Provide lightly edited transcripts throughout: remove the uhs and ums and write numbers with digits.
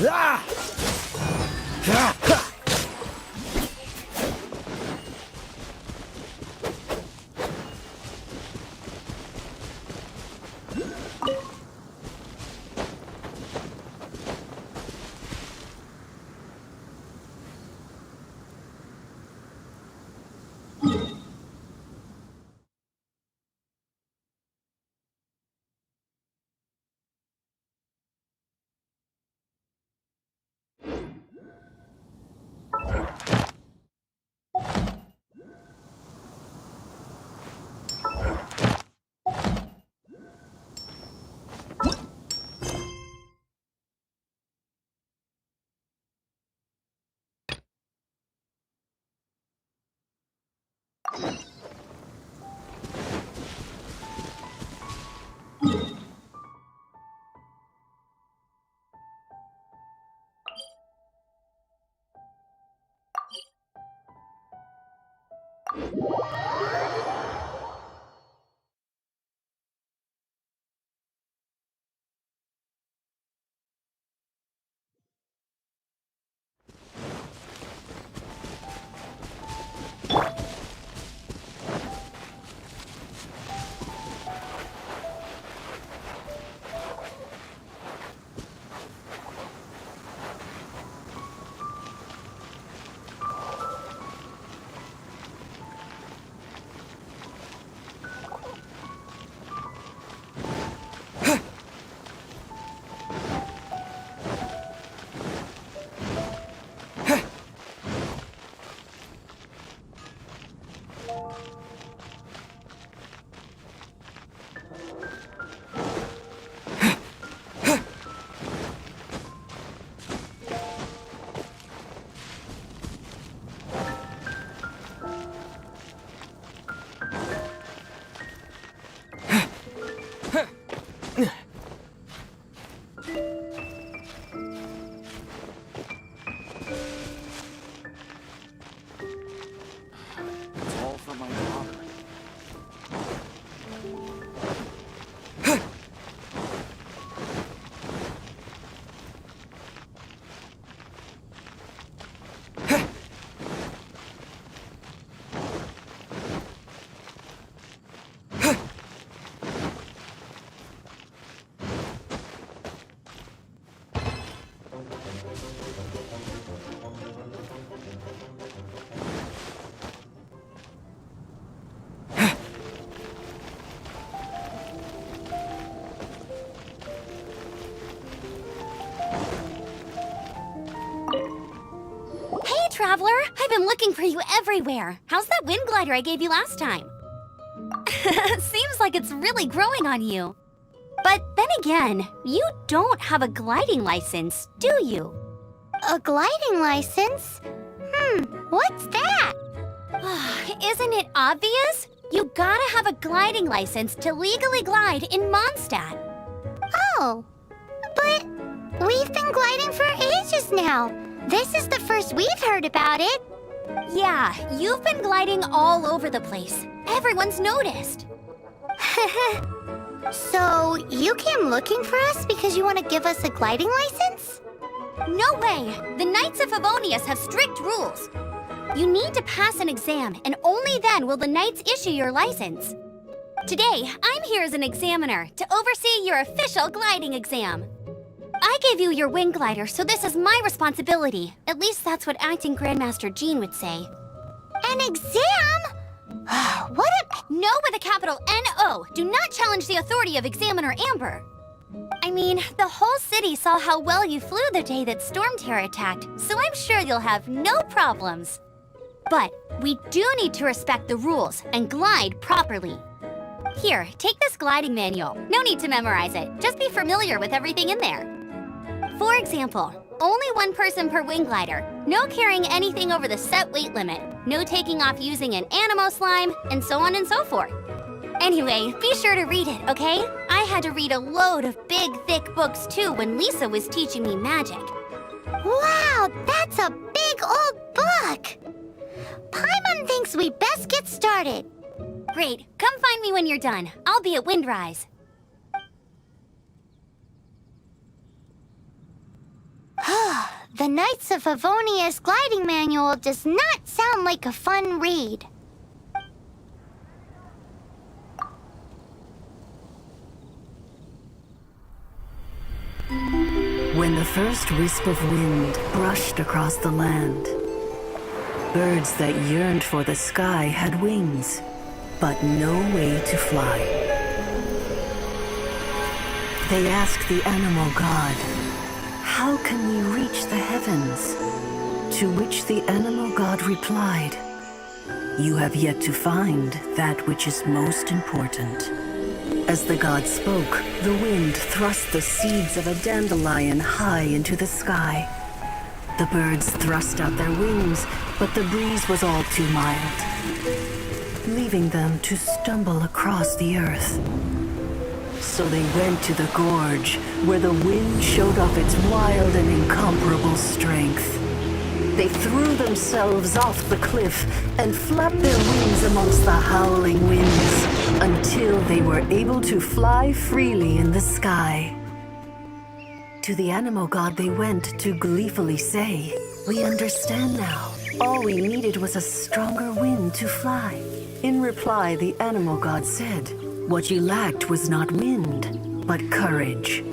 Ah! Ah! It's all for my daughter. Hey, Traveler! I've been looking for you everywhere. How's that wind glider I gave you last time? Seems like it's really growing on you. But then again, you don't have a gliding license, do you? A gliding license? What's that? Isn't it obvious? You gotta have a gliding license to legally glide in Mondstadt. Oh, but we've been gliding for ages now. This is the first we've heard about it. Yeah, you've been gliding all over the place. Everyone's noticed. So, you came looking for us because you want to give us a gliding license? No way! The Knights of Favonius have strict rules. You need to pass an exam, and only then will the Knights issue your license. Today, I'm here as an examiner to oversee your official gliding exam. I gave you your wing glider, so this is my responsibility. At least that's what acting Grandmaster Jean would say. An exam? What a... No with a capital N-O. Do not challenge the authority of Examiner Amber. I mean, the whole city saw how well you flew the day that Storm Terror attacked, so I'm sure you'll have no problems. But we do need to respect the rules and glide properly. Here, take this gliding manual. No need to memorize it. Just be familiar with everything in there. For example, only one person per wing glider, no carrying anything over the set weight limit, no taking off using an animo slime, and so on and so forth. Anyway, be sure to read it, okay? I had to read a load of big, thick books too when Lisa was teaching me magic. Wow, that's a big old book! Paimon thinks we best get started. Great, come find me when you're done. I'll be at Windrise. The Knights of Favonia's gliding manual does not sound like a fun read. When the first wisp of wind brushed across the land, birds that yearned for the sky had wings, but no way to fly. They asked the animal god, "How can we reach the heavens?" To which the animal god replied, "You have yet to find that which is most important." As the god spoke, the wind thrust the seeds of a dandelion high into the sky. The birds thrust out their wings, but the breeze was all too mild, leaving them to stumble across the earth. So they went to the gorge, where the wind showed off its wild and incomparable strength. They threw themselves off the cliff and flapped their wings amongst the howling winds until they were able to fly freely in the sky. To the animal god they went to gleefully say, "We understand now. All we needed was a stronger wind to fly." In reply, the animal god said, "What you lacked was not wind, but courage.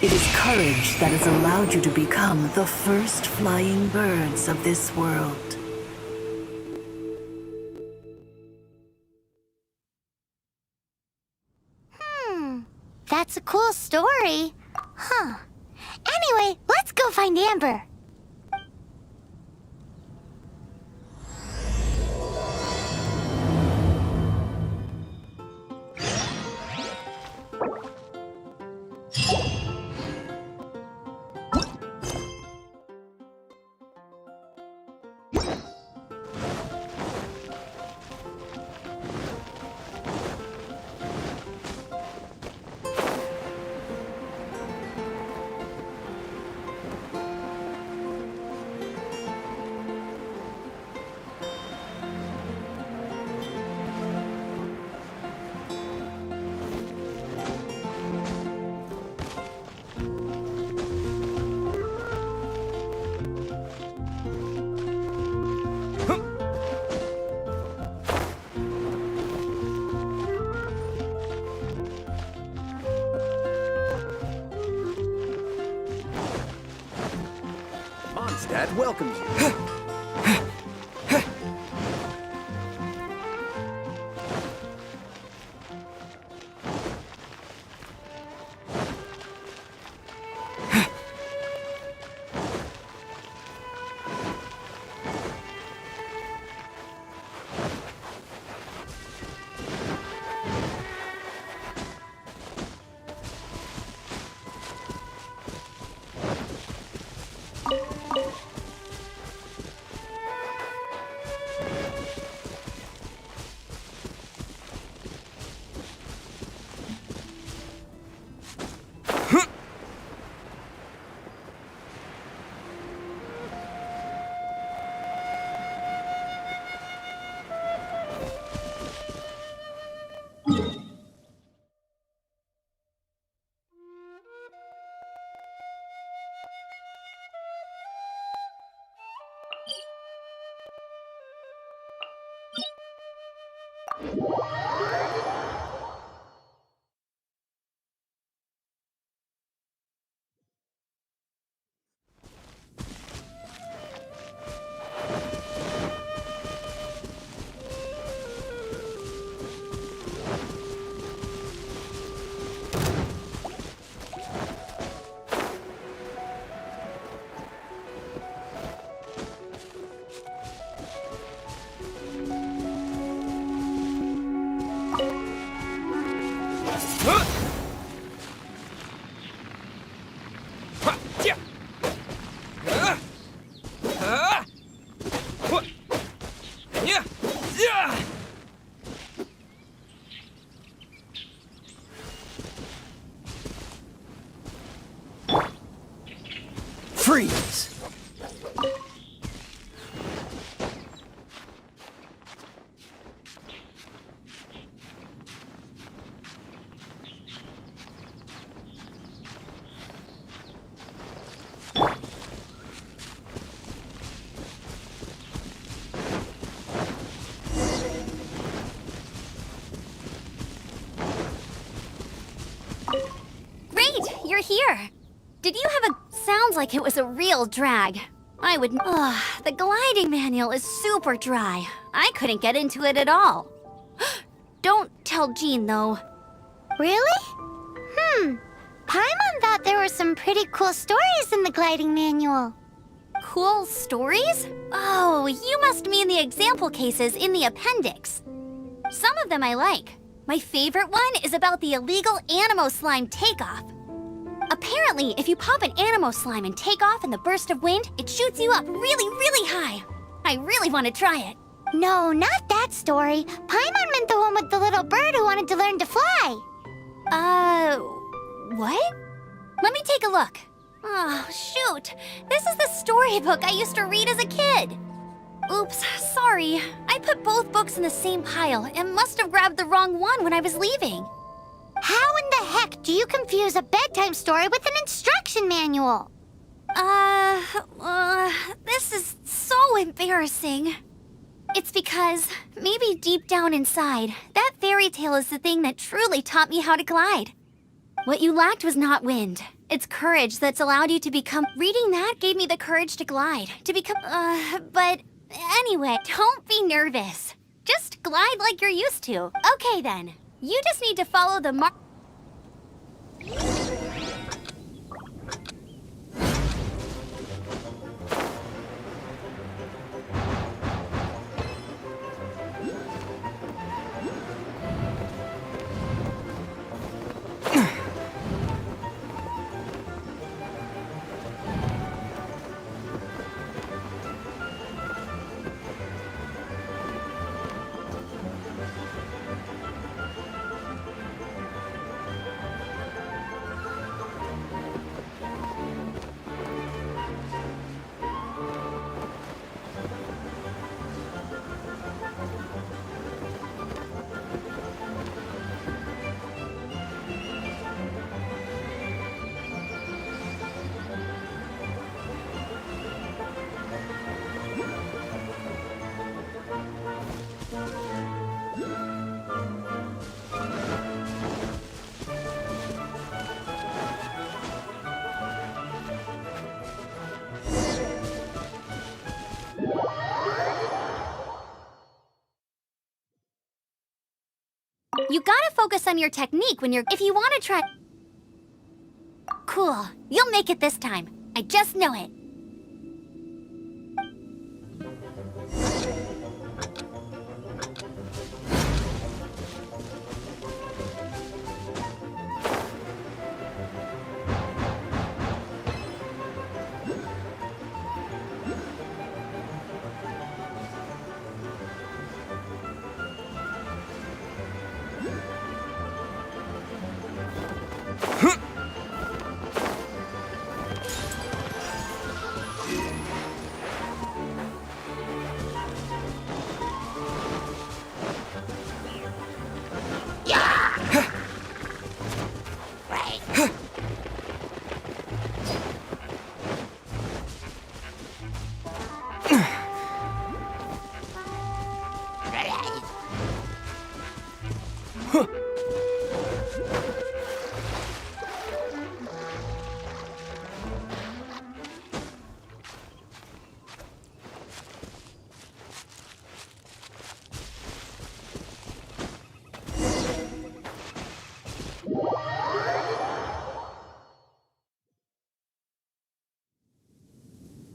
It is courage that has allowed you to become the first flying birds of this world." That's a cool story. Huh. Anyway, let's go find Amber. Mondstadt welcomes you. Freeze! Great, you're here. Did you have a... Sounds like it was a real drag. I would... Ugh, the gliding manual is super dry. I couldn't get into it at all. Don't tell Jean, though. Really? Paimon thought there were some pretty cool stories in the gliding manual. Cool stories? Oh, you must mean the example cases in the appendix. Some of them I like. My favorite one is about the illegal Animo slime takeoff. Apparently, if you pop an Animo slime and take off in the burst of wind, it shoots you up really, really high. I really want to try it. No, not that story. Paimon meant the one with the little bird who wanted to learn to fly. What? Let me take a look. Oh, shoot. This is the storybook I used to read as a kid. Oops, sorry. I put both books in the same pile and must have grabbed the wrong one when I was leaving. How in the heck do you confuse a bedtime story with an instruction manual? This is so embarrassing. It's because, maybe deep down inside, that fairy tale is the thing that truly taught me how to glide. What you lacked was not wind. It's courage that's allowed you to become... Reading that gave me the courage to glide, to become... But anyway, don't be nervous. Just glide like you're used to. Okay then, you just need to follow the mark... You gotta focus on your technique when you're... If you want to try... Cool. You'll make it this time. I just know it.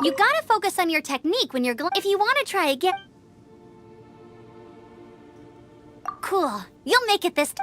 You gotta focus on your technique when you're if you want to try again... Cool. You'll make it this...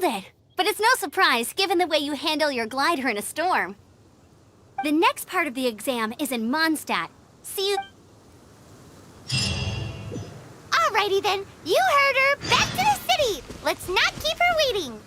nailed it! But it's no surprise, given the way you handle your glider in a storm. The next part of the exam is in Mondstadt. See you... Alrighty then, you heard her. Back to the city. Let's not keep her waiting.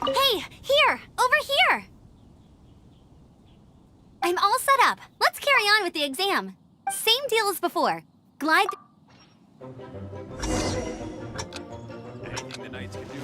Hey, here! Over here! I'm all set up. Let's carry on with the exam. Same deal as before. Glide... Anything the knights can do.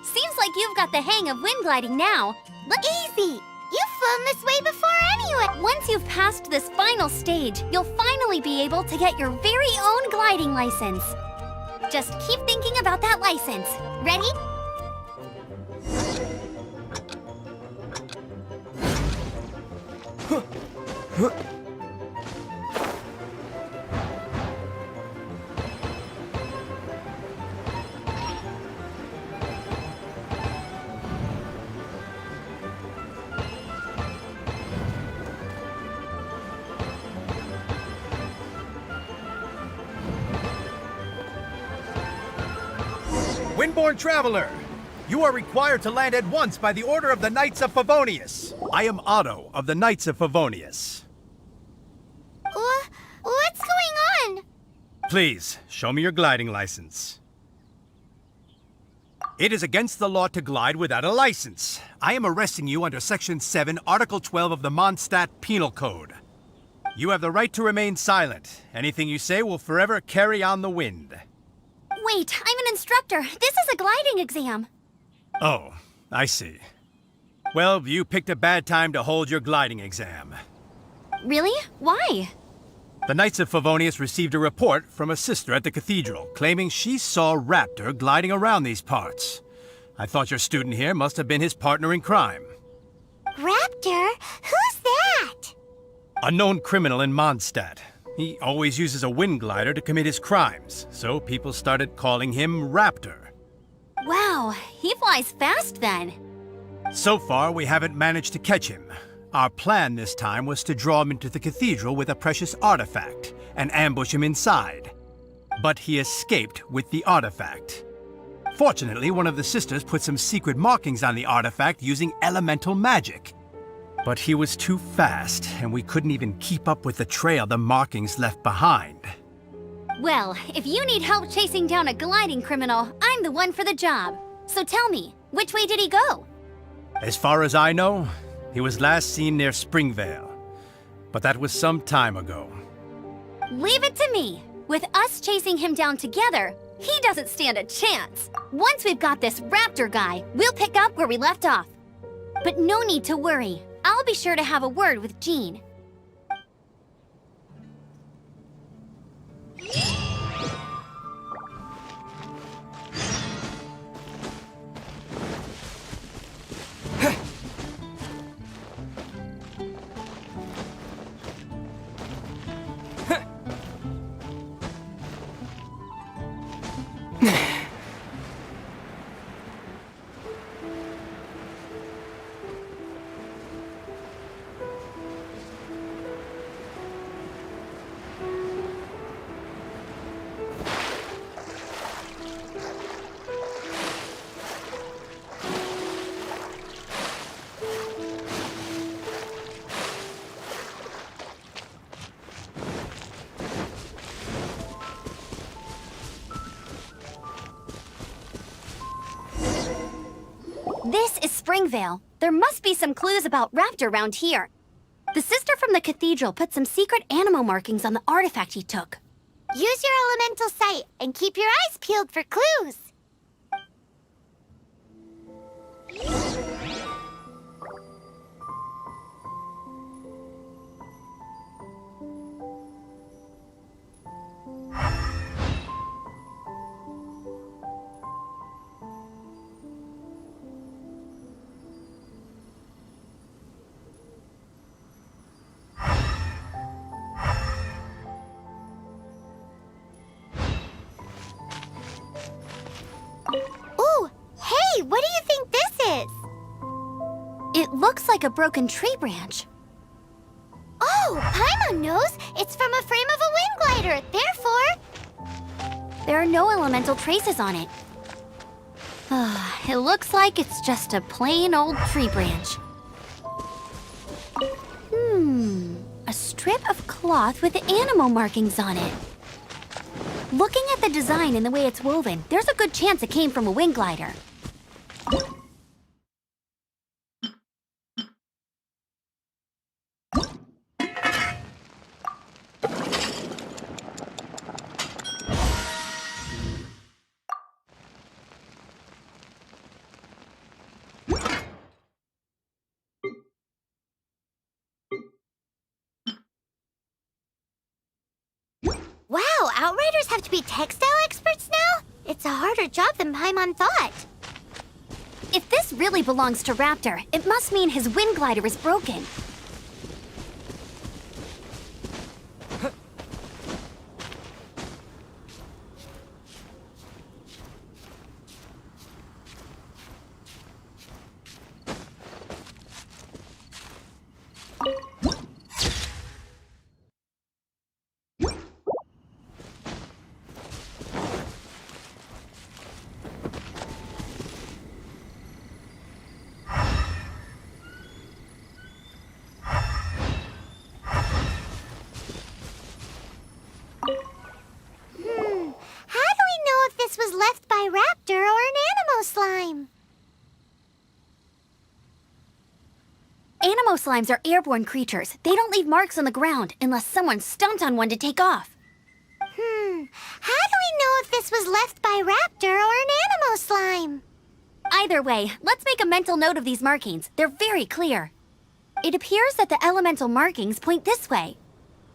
Seems like you've got the hang of wind gliding now. Look easy. You've flown this way before anyway. Once you've passed this final stage, you'll finally be able to get your very own gliding license. Just keep thinking about that license. Ready? Windborne Traveler! You are required to land at once by the order of the Knights of Favonius. I am Otto of the Knights of Favonius. What's going on? Please, show me your gliding license. It is against the law to glide without a license. I am arresting you under Section 7, Article 12 of the Mondstadt Penal Code. You have the right to remain silent. Anything you say will forever carry on the wind. Wait, I'm an instructor. This is a gliding exam. Oh, I see. Well, you picked a bad time to hold your gliding exam. Really? Why? The Knights of Favonius received a report from a sister at the cathedral claiming she saw Raptor gliding around these parts. I thought your student here must have been his partner in crime. Raptor? Who's that? A known criminal in Mondstadt. He always uses a wind glider to commit his crimes, so people started calling him Raptor. Wow, he flies fast then. So far, we haven't managed to catch him. Our plan this time was to draw him into the cathedral with a precious artifact and ambush him inside. But he escaped with the artifact. Fortunately, one of the sisters put some secret markings on the artifact using elemental magic. But he was too fast, and we couldn't even keep up with the trail the markings left behind. Well, if you need help chasing down a gliding criminal, I'm the one for the job. So tell me, which way did he go? As far as I know, he was last seen near Springvale. But that was some time ago. Leave it to me. With us chasing him down together, he doesn't stand a chance. Once we've got this Raptor guy, we'll pick up where we left off. But no need to worry. I'll be sure to have a word with Jean. This is Springvale. There must be some clues about Raptor around here. The sister from the cathedral put some secret animal markings on the artifact he took. Use your elemental sight and keep your eyes peeled for clues. Ooh, hey, what do you think this is? It looks like a broken tree branch. Oh, Paimon knows. It's from a frame of a wind glider. Therefore, There are no elemental traces on it. It looks like it's just a plain old tree branch. A strip of cloth with animal markings on it. Looking at the design and the way it's woven, there's a good chance it came from a wind glider. wow, Outriders have to be textile experts now? It's a harder job than Paimon thought. If this really belongs to Raptor, it must mean his wind glider is broken. How do we know if this was left by Raptor or an animal slime? Animo slimes are airborne creatures. They don't leave marks on the ground unless someone stomped on one to take off. How do we know if this was left by Raptor or an animal slime? Either way, let's make a mental note of these markings. They're very clear. It appears that the elemental markings point this way.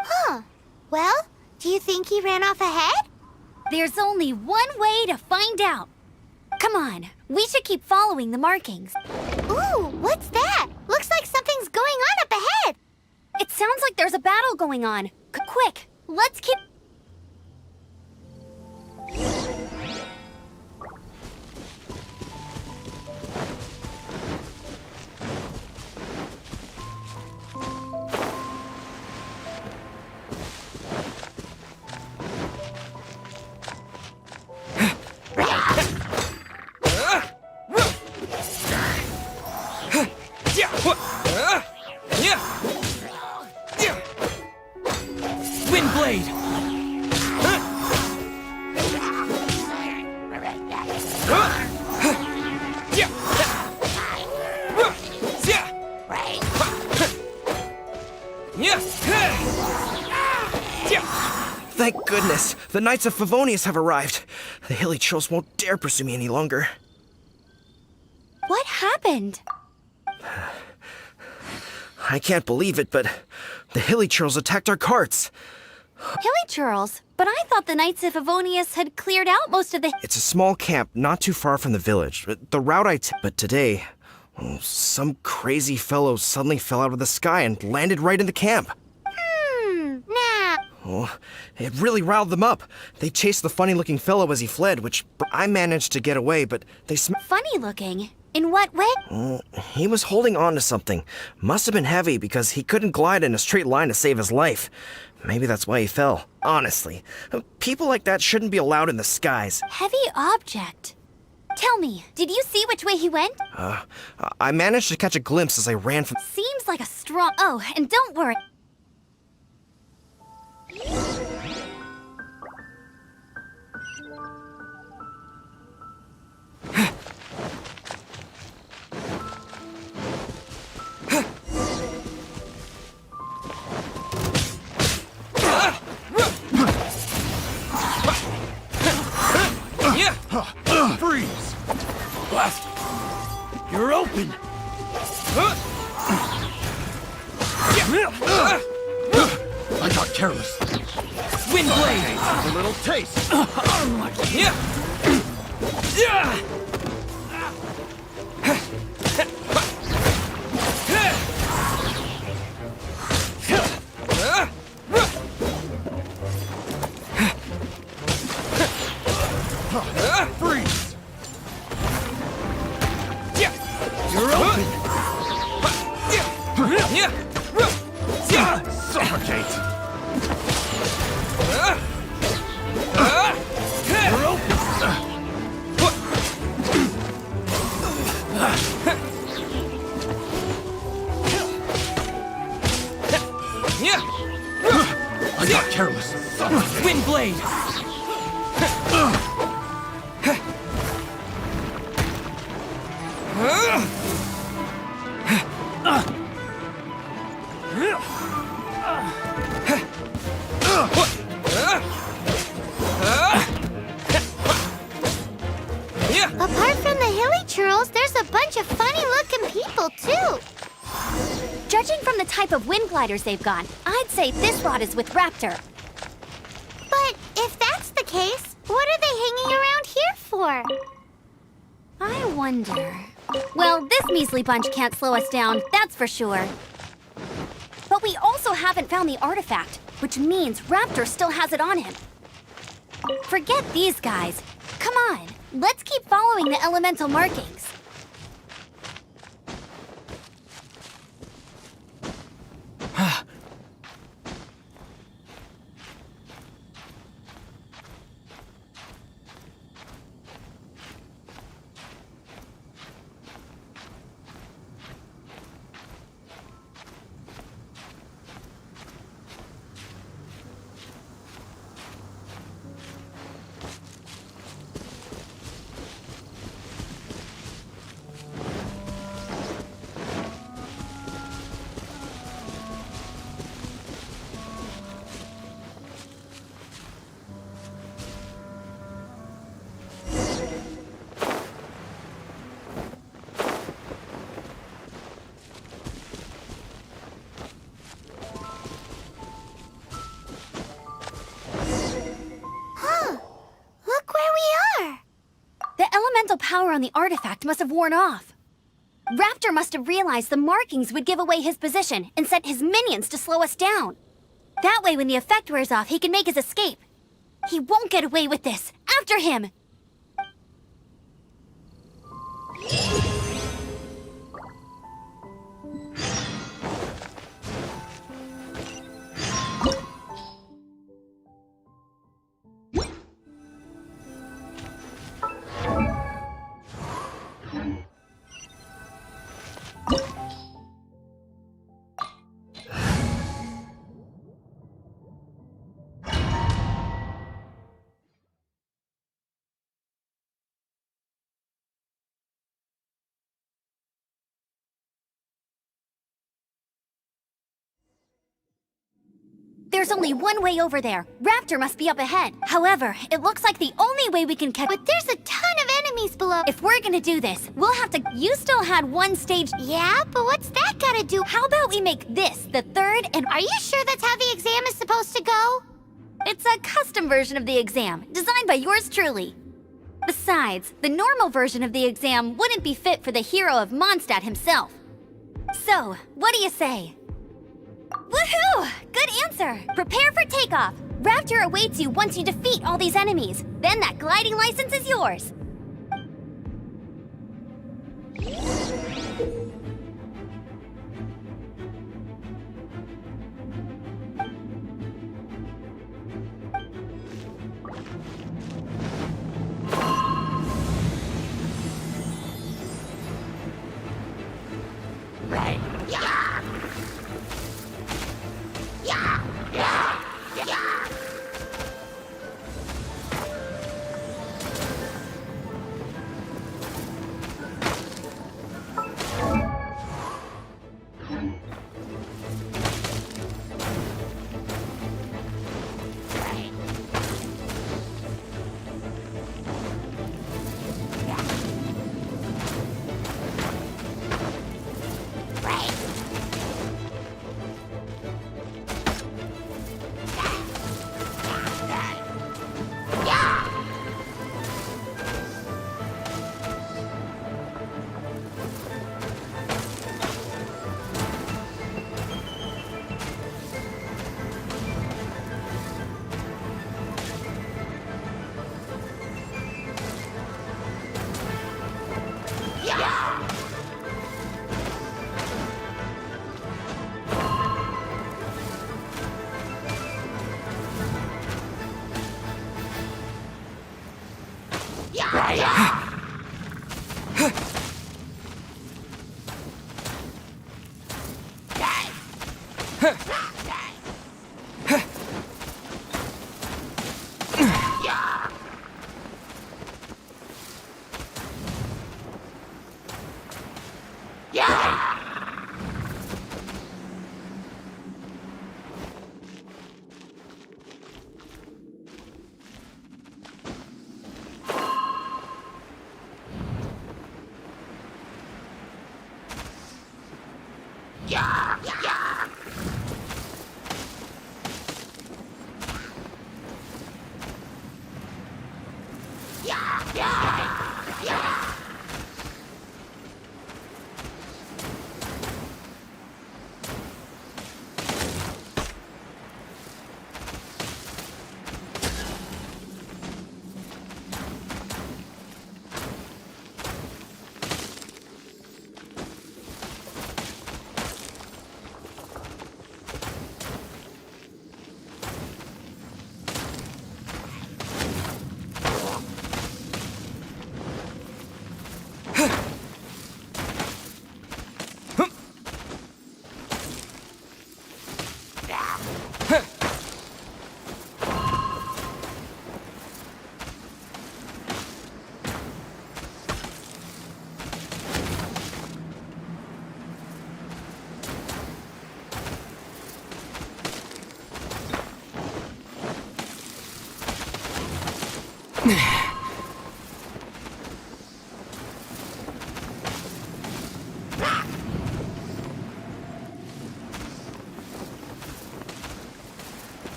Huh. Well, do you think he ran off ahead? There's only one way to find out. Come on, we should keep following the markings. Ooh, what's that? Looks like something's going on up ahead. It sounds like there's a battle going on. Quick, let's keep... Windblade! Thank goodness, the Knights of Favonius have arrived. The hilly trolls won't dare pursue me any longer. What happened? I can't believe it, but the hilly trolls attacked our carts. Hilly churls, but I thought the Knights of Favonius had cleared out most of the... It's a small camp not too far from the village. The route I took, but today, some crazy fellow suddenly fell out of the sky and landed right in the camp. Nah. Oh, it really riled them up. They chased the funny-looking fellow as he fled, which I managed to get away, but they Funny looking? In what way? He was holding on to something. Must have been heavy because he couldn't glide in a straight line to save his life. Maybe that's why he fell. Honestly, people like that shouldn't be allowed in the skies. Heavy object. Tell me, did you see which way he went? I managed to catch a glimpse as I ran from... Seems like a strong... Oh, and don't worry. Freeze! Blast! You're open! I got careless. Windblade! A little taste. Freeze! You're open! Suffocate! You're open! I got careless. Suffocate! Windblade! Apart from the hilly churls, there's a bunch of funny-looking people, too. Judging from the type of wind gliders they've got, I'd say this rod is with Raptor. But if that's the case, what are they hanging around here for? I wonder... Well, this measly bunch can't slow us down, that's for sure. But we also haven't found the artifact, which means Raptor still has it on him. Forget these guys. Come on, let's keep following the elemental markings. power on the artifact must have worn off. Raptor must have realized the markings would give away his position and sent his minions to slow us down. That way, when the effect wears off, he can make his escape. He won't get away with this. After him! There's only one way over there. Raptor must be up ahead. However, it looks like the only way we can catch— But there's a ton of enemies below. If we're gonna do this, we'll have to— You still had one stage— Yeah, but what's that gotta do? How about we make this the third and— Are you sure that's how the exam is supposed to go? It's a custom version of the exam, designed by yours truly. Besides, the normal version of the exam wouldn't be fit for the hero of Mondstadt himself. So, what do you say? Woohoo! Good answer! Prepare for takeoff! Raptor awaits you once you defeat all these enemies. Then that gliding license is yours.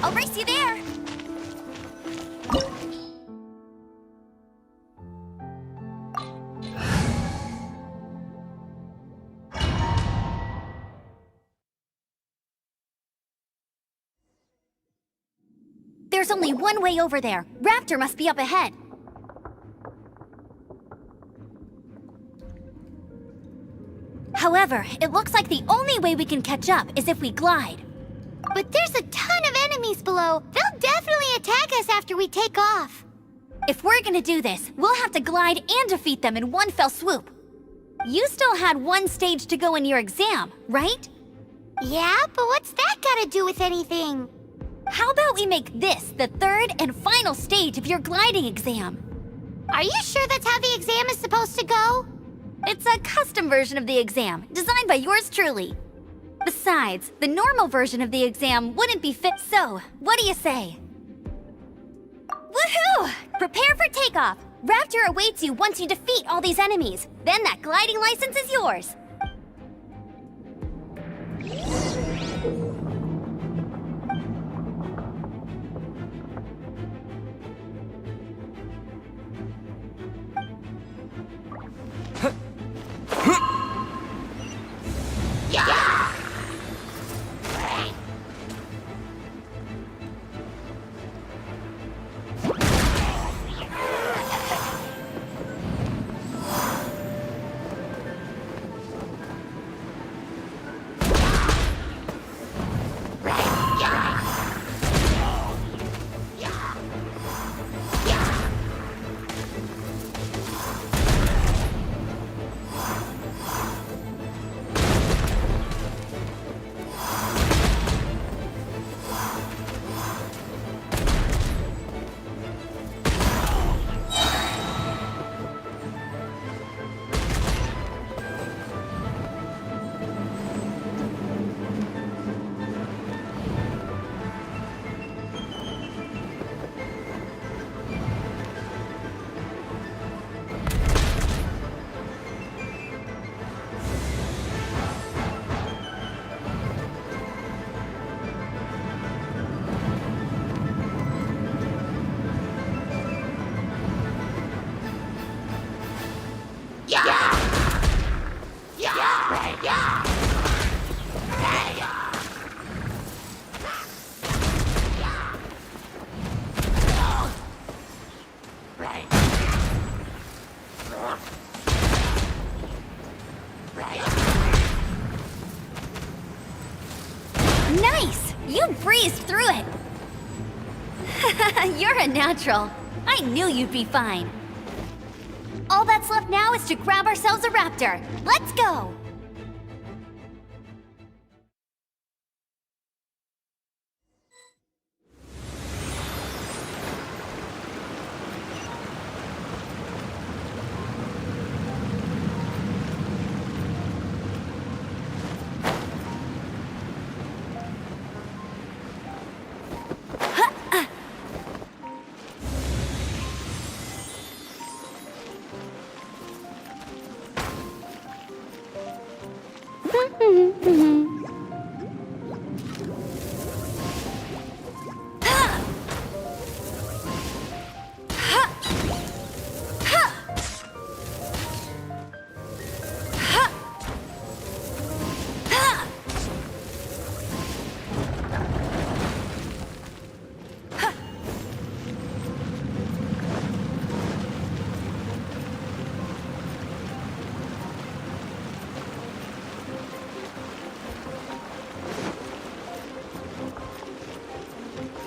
I'll race you there! There's only one way over there. Raptor must be up ahead. However, it looks like the only way we can catch up is if we glide. But there's a ton of enemies below. They'll definitely attack us after we take off. If we're gonna do this, we'll have to glide and defeat them in one fell swoop. You still had one stage to go in your exam, right? Yeah, but what's that got to do with anything? How about we make this the third and final stage of your gliding exam? Are you sure that's how the exam is supposed to go? It's a custom version of the exam, designed by yours truly. Besides, the normal version of the exam wouldn't be fit, so what do you say? Woohoo! Prepare for takeoff! Raptor awaits you once you defeat all these enemies. Then that gliding license is yours. Nice! You breezed through it! You're a natural. I knew you'd be fine. All that's left now is to grab ourselves a raptor. Let's go!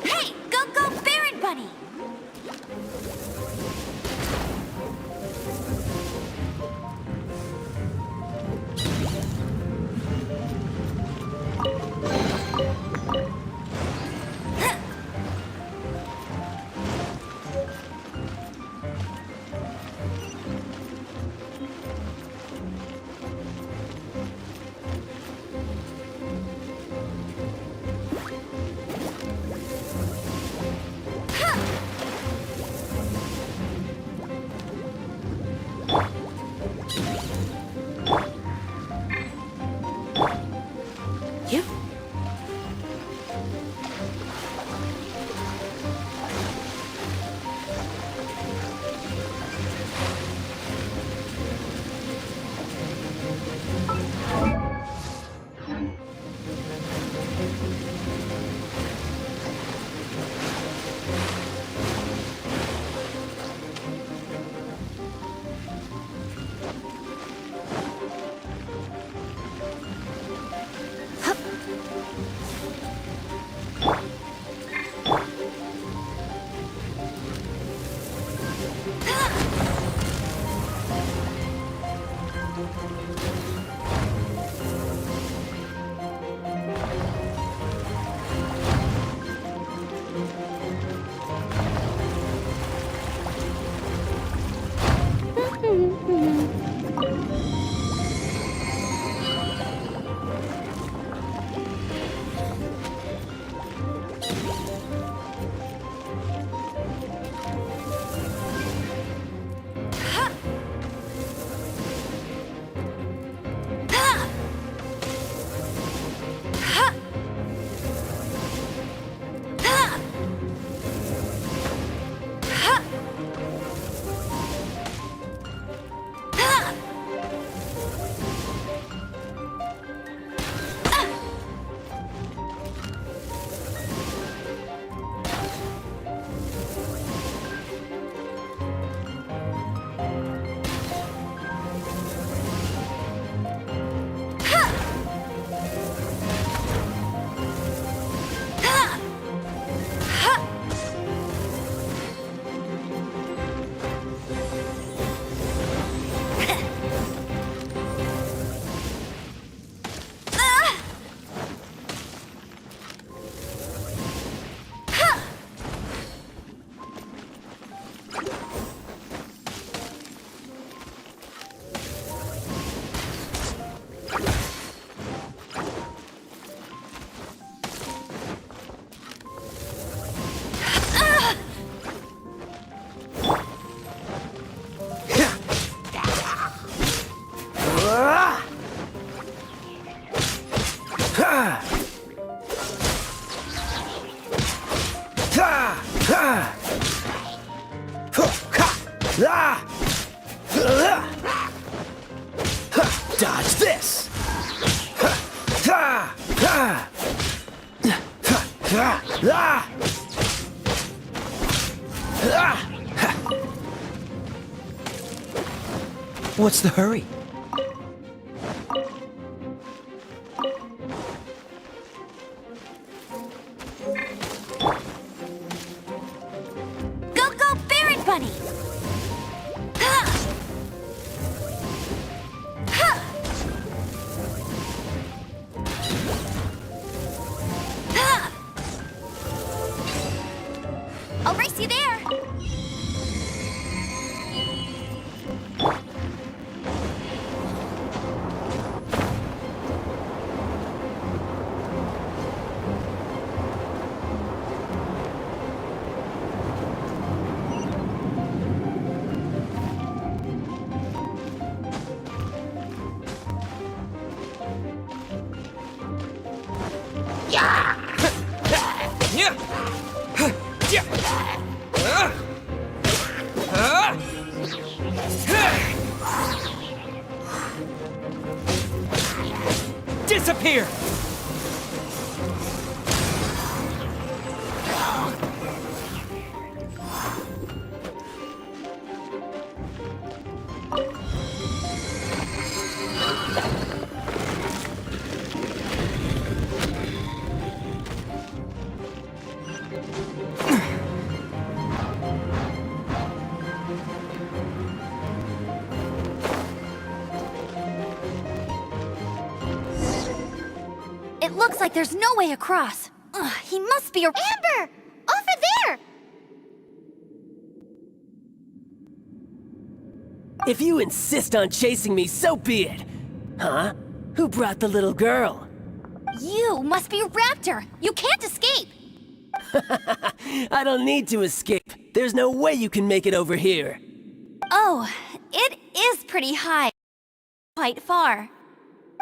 Hey, go, Baron Bunny! Dodge this! What's the hurry? Disappear! It looks like there's no way across. Ugh, he must be a— Amber! Over there! If you insist on chasing me, so be it. Huh? Who brought the little girl? You must be a raptor! You can't escape! I don't need to escape. There's no way you can make it over here. Oh, it is pretty high. Quite far.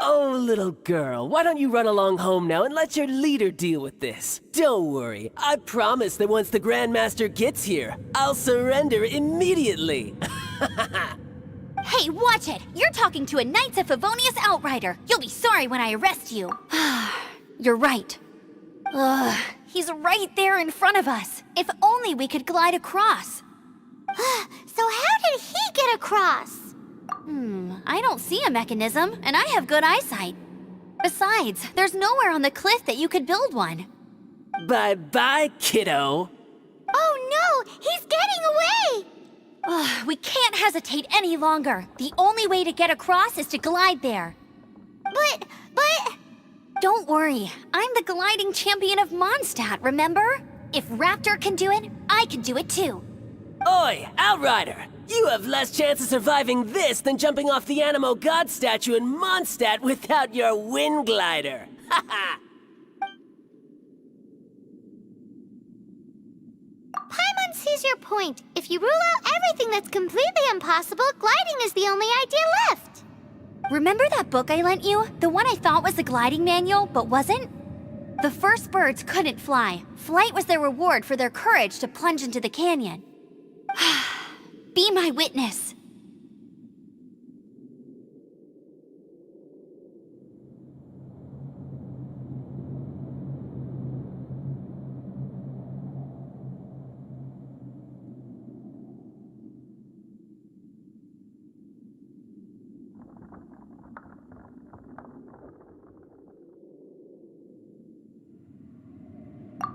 Oh, little girl, why don't you run along home now and let your leader deal with this? Don't worry, I promise that once the Grandmaster gets here, I'll surrender immediately. Hey, watch it! You're talking to a Knights of Favonius outrider. You'll be sorry when I arrest you. You're right. Ugh, he's right there in front of us. If only we could glide across. So how did he get across? I don't see a mechanism, and I have good eyesight. Besides, there's nowhere on the cliff that you could build one. Bye-bye, kiddo. Oh no! He's getting away! Ugh, we can't hesitate any longer. The only way to get across is to glide there. But... Don't worry, I'm the gliding champion of Mondstadt, remember? If Raptor can do it, I can do it too. Oi, Outrider! You have less chance of surviving this than jumping off the Animo God statue in Mondstadt without your wind glider. Haha! Paimon sees your point. If you rule out everything that's completely impossible, gliding is the only idea left. Remember that book I lent you? The one I thought was the gliding manual, but wasn't? The first birds couldn't fly. Flight was their reward for their courage to plunge into the canyon. Be my witness.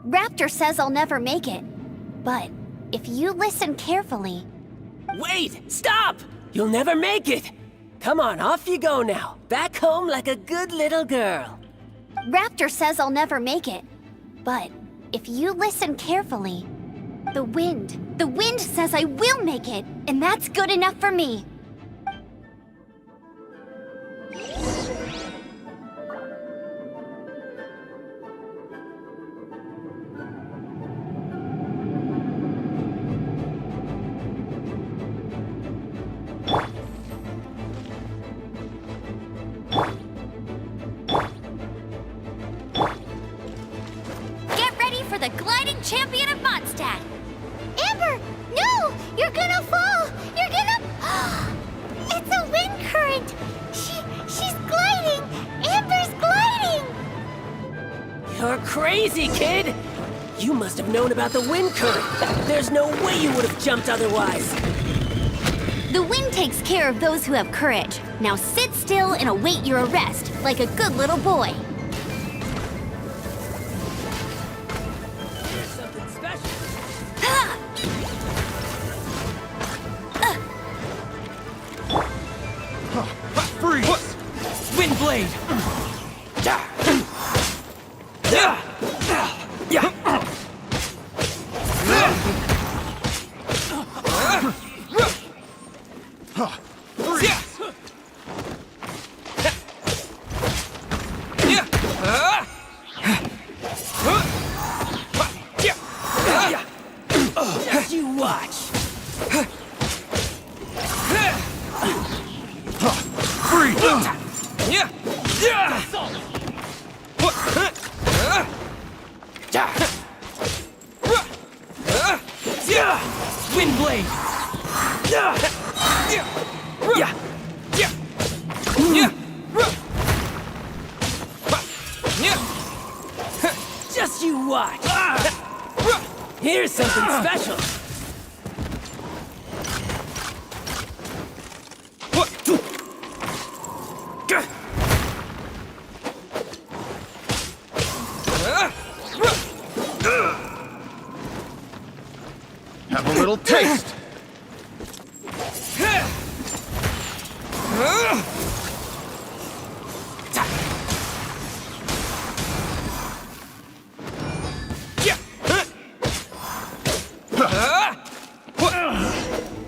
Raptor says I'll never make it. But if you listen carefully... Wait! Stop! You'll never make it! Come on, off you go now. Back home like a good little girl. Raptor says I'll never make it. But if you listen carefully... The wind says I will make it, and that's good enough for me. For the gliding champion of Mondstadt! Amber! No! You're gonna fall! You're gonna... It's a wind current! She's gliding! Amber's gliding! You're crazy, kid! You must have known about the wind current. There's no way you would have jumped otherwise. The wind takes care of those who have courage. Now sit still and await your arrest, like a good little boy. Freeze! Wind blade! Just you watch! Wind Blade! Just you watch! Here's something special! Have a little taste.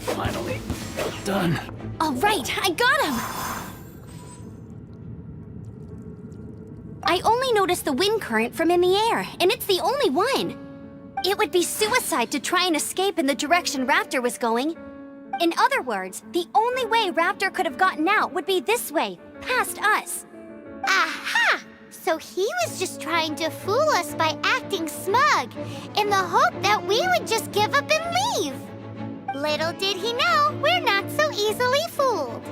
Finally, done. All right, I got him! I only noticed the wind current from in the air, and it's the only one. It would be suicide to try and escape in the direction Raptor was going. In other words, the only way Raptor could have gotten out would be this way, past us. Aha! So he was just trying to fool us by acting smug, in the hope that we would just give up and leave. Little did he know, we're not so easily fooled.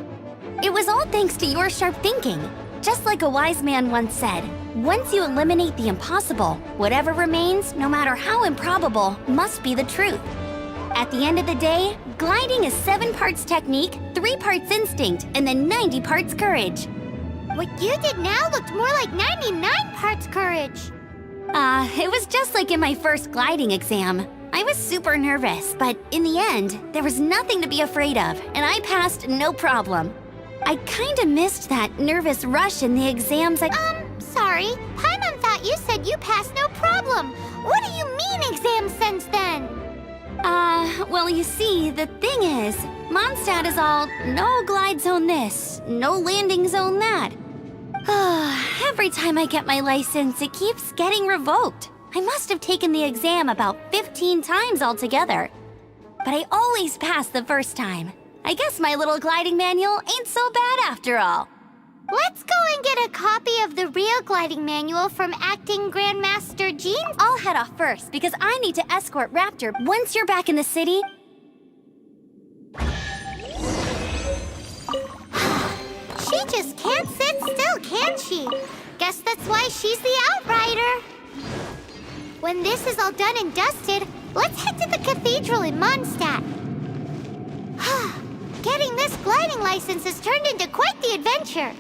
It was all thanks to your sharp thinking. Just like a wise man once said, once you eliminate the impossible, whatever remains, no matter how improbable, must be the truth. At the end of the day, gliding is 7 parts technique, 3 parts instinct, and then 90 parts courage. What you did now looked more like 99 parts courage. It was just like in my first gliding exam. I was super nervous, but in the end, there was nothing to be afraid of, and I passed no problem. I kinda missed that nervous rush in the exams. Sorry. Paimon thought you said you passed no problem. What do you mean exam sense then? Well, you see, the thing is, Mondstadt is all no glide zone this, no landing zone that. Every time I get my license, it keeps getting revoked. I must have taken the exam about 15 times altogether. But I always pass the first time. I guess my little gliding manual ain't so bad after all. Let's go and get a copy of the real gliding manual from Acting Grandmaster Jean. I'll head off first because I need to escort Raptor. Once you're back in the city... She just can't sit still, can she? Guess that's why she's the Outrider. When this is all done and dusted, let's head to the cathedral in Mondstadt. Getting this gliding license has turned into quite the adventure.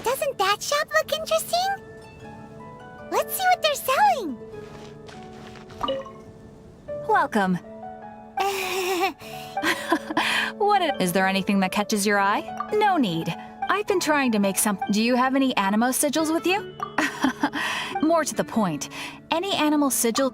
Doesn't that shop look interesting? Let's see what they're selling. Welcome. Is there anything that catches your eye? No need. I've been trying to make some... Do you have any animo sigils with you? More to the point, any animal sigil...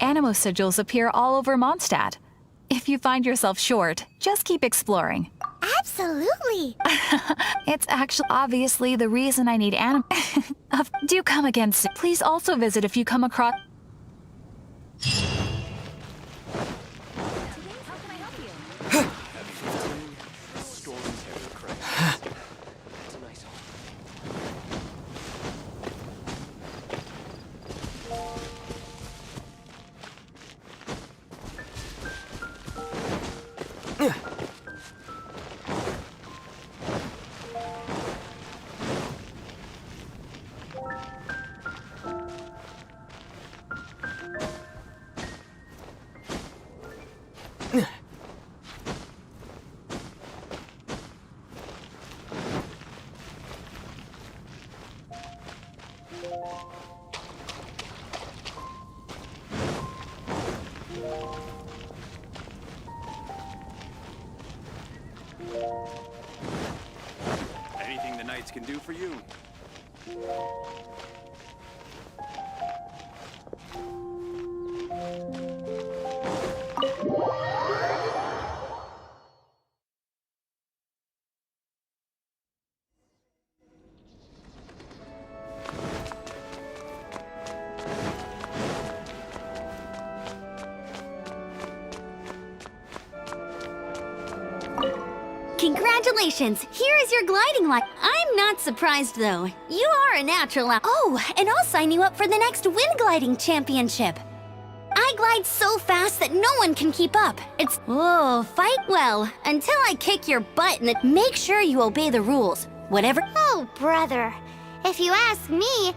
Animo sigils appear all over Mondstadt. If you find yourself short, just keep exploring. Absolutely. It's actually obviously the reason I need animo. Do come again soon. Please also visit if you come across. Anything the Knights can do for you. Congratulations! Here is your gliding line. I'm not surprised though. You are a natural. Oh, and I'll sign you up for the next wind gliding championship. I glide so fast that no one can keep up. It's whoa, fight well until I kick your butt and make sure you obey the rules. Whatever. Oh, brother. If you ask me,